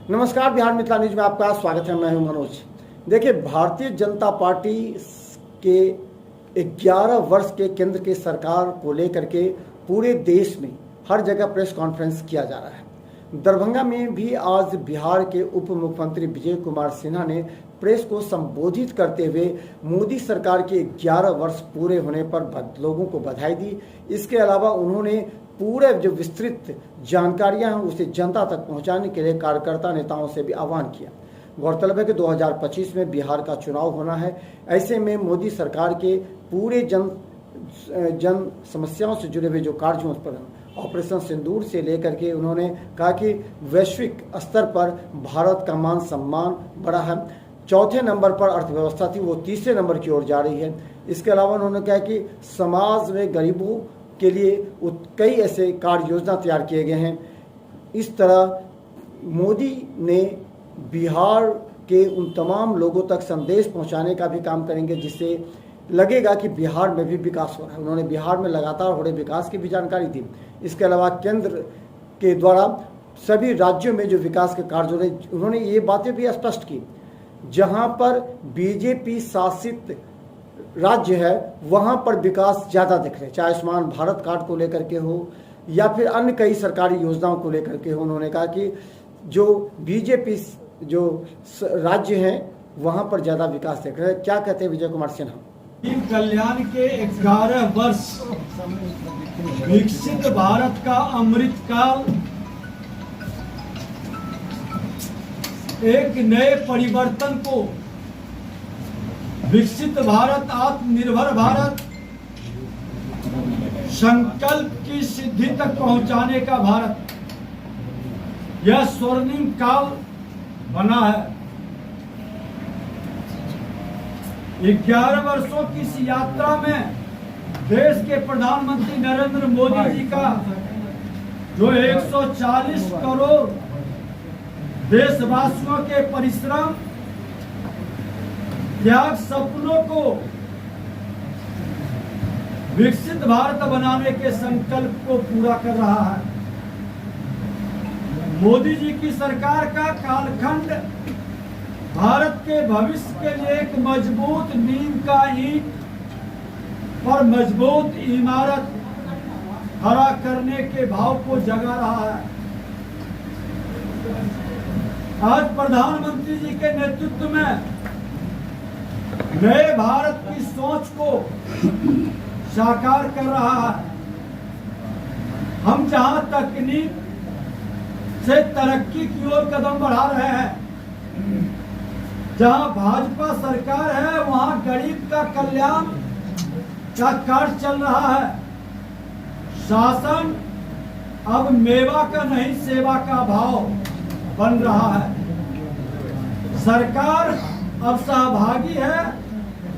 नमस्कार, बिहार मिथिला न्यूज में आपका स्वागत है। मैं हूं मनोज। देखिए, भारतीय जनता पार्टी के 11 वर्ष के केंद्र की सरकार को लेकर के पूरे देश में हर जगह प्रेस कॉन्फ्रेंस किया जा रहा है। दरभंगा में भी आज बिहार के उप मुख्यमंत्री विजय कुमार सिन्हा ने प्रेस को संबोधित करते हुए मोदी सरकार के 11 वर्ष पूरे होने पर लोगों को बधाई दी। इसके अलावा उन्होंने पूरे जो विस्तृत जानकारियां हैं उसे जनता तक पहुंचाने के लिए कार्यकर्ता नेताओं से भी आह्वान किया। गौरतलब है कि 2025 में बिहार का चुनाव होना है। ऐसे में मोदी सरकार के पूरे जन समस्याओं से जुड़े हुए जो कार्यों पर ऑपरेशन सिंदूर से लेकर के उन्होंने कहा कि वैश्विक स्तर पर भारत का मान सम्मान बढ़ा है। चौथे नंबर पर अर्थव्यवस्था थी, वो तीसरे नंबर की ओर जा रही है। इसके अलावा उन्होंने कहा कि समाज में गरीबों के लिए कई ऐसे कार्य योजना तैयार किए गए हैं। इस तरह मोदी ने बिहार के उन तमाम लोगों तक संदेश पहुंचाने का भी काम करेंगे जिससे लगेगा कि बिहार में भी विकास हो रहा है। उन्होंने बिहार में लगातार हो रहे विकास की भी जानकारी दी। इसके अलावा केंद्र के द्वारा सभी राज्यों में जो विकास के कार्य हो रहे, उन्होंने ये बातें भी स्पष्ट की। जहां पर बीजेपी शासित राज्य है वहां पर विकास ज़्यादा दिख रहे, चाहे आयुष्मान भारत कार्ड को लेकर के हो या फिर अन्य कई सरकारी योजनाओं को लेकर के हो। उन्होंने कहा कि जो बीजेपी जो राज्य हैं वहां पर ज़्यादा विकास दिख रहे हैं। क्या कहते हैं विजय कुमार सिन्हा? गरीब कल्याण के 11 वर्ष, विकसित भारत का अमृत काल, एक नए परिवर्तन को, विकसित भारत, आत्मनिर्भर भारत, संकल्प की सिद्धि तक पहुंचाने का भारत, यह स्वर्णिम काल बना है। 11 वर्षों की इस यात्रा में देश के प्रधानमंत्री नरेंद्र मोदी जी का जो 140 करोड़ देशवासियों के परिश्रम, त्याग, सपनों को विकसित भारत बनाने के संकल्प को पूरा कर रहा है। मोदी जी की सरकार का कालखंड भारत के भविष्य के लिए एक मजबूत नींव का ईंट और मजबूत इमारत खड़ा करने के भाव को जगा रहा है। आज प्रधानमंत्री जी के नेतृत्व में नए भारत की सोच को साकार कर रहा है। हम जहां तकनीक से तरक्की की ओर कदम बढ़ा रहे हैं, जहां भाजपा सरकार है वहां गरीब का कल्याण का कार्य चल रहा है। शासन अब मेवा का नहीं सेवा का भाव बन रहा है। सरकार अब सहभागी है,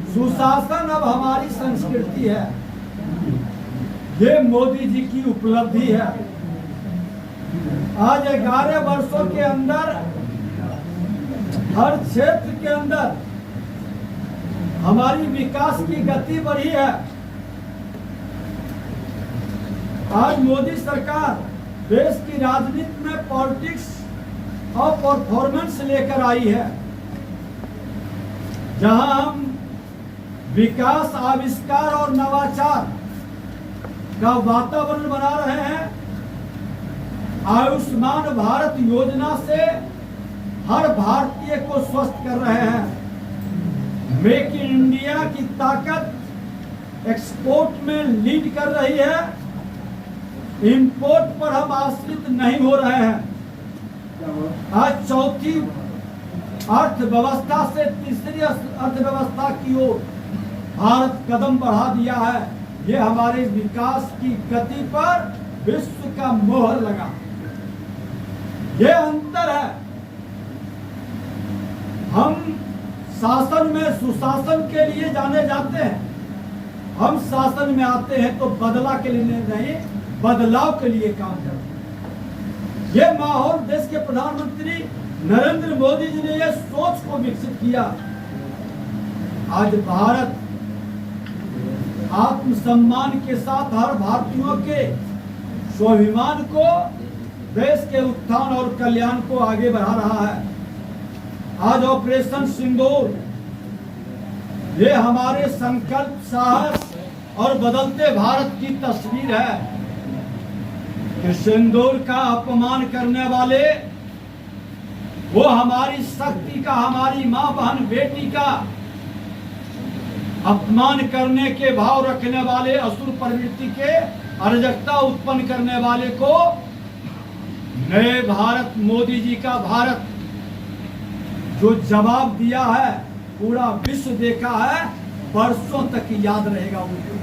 सुशासन अब हमारी संस्कृति है। ये मोदी जी की उपलब्धि है। आज 11 वर्षों के अंदर हर क्षेत्र के अंदर हमारी विकास की गति बढ़ी है। आज मोदी सरकार देश की राजनीति में पॉलिटिक्स और परफॉर्मेंस लेकर आई है, जहां हम विकास, आविष्कार और नवाचार का वातावरण बना रहे हैं। आयुष्मान भारत योजना से हर भारतीय को स्वस्थ कर रहे हैं। मेक इन इंडिया की ताकत एक्सपोर्ट में लीड कर रही है। इंपोर्ट पर हम आश्रित नहीं हो रहे हैं। आज चौथी अर्थव्यवस्था से तीसरी अर्थव्यवस्था की ओर भारत कदम बढ़ा दिया है। ये हमारे विकास की गति पर विश्व का मोहर लगा। ये अंतर है। हम शासन में सुशासन के लिए जाने जाते हैं। हम शासन में आते हैं तो बदला के लिए नहीं, बदलाव के लिए काम करते हैं। ये माहौल देश के प्रधानमंत्री नरेंद्र मोदी जी ने यह सोच को विकसित किया। आज भारत आत्मसम्मान के साथ हर भारतीयों के स्वाभिमान को देश के उत्थान और कल्याण को आगे बढ़ा रहा है। आज ऑपरेशन सिंदूर ये हमारे संकल्प, साहस और बदलते भारत की तस्वीर है कि सिंदूर का अपमान करने वाले, वो हमारी शक्ति का, हमारी मां बहन बेटी का अपमान करने के भाव रखने वाले, असुर प्रवृत्ति के अराजकता उत्पन्न करने वाले को नए भारत, मोदी जी का भारत जो जवाब दिया है, पूरा विश्व देखा है, बरसों तक याद रहेगा उनको।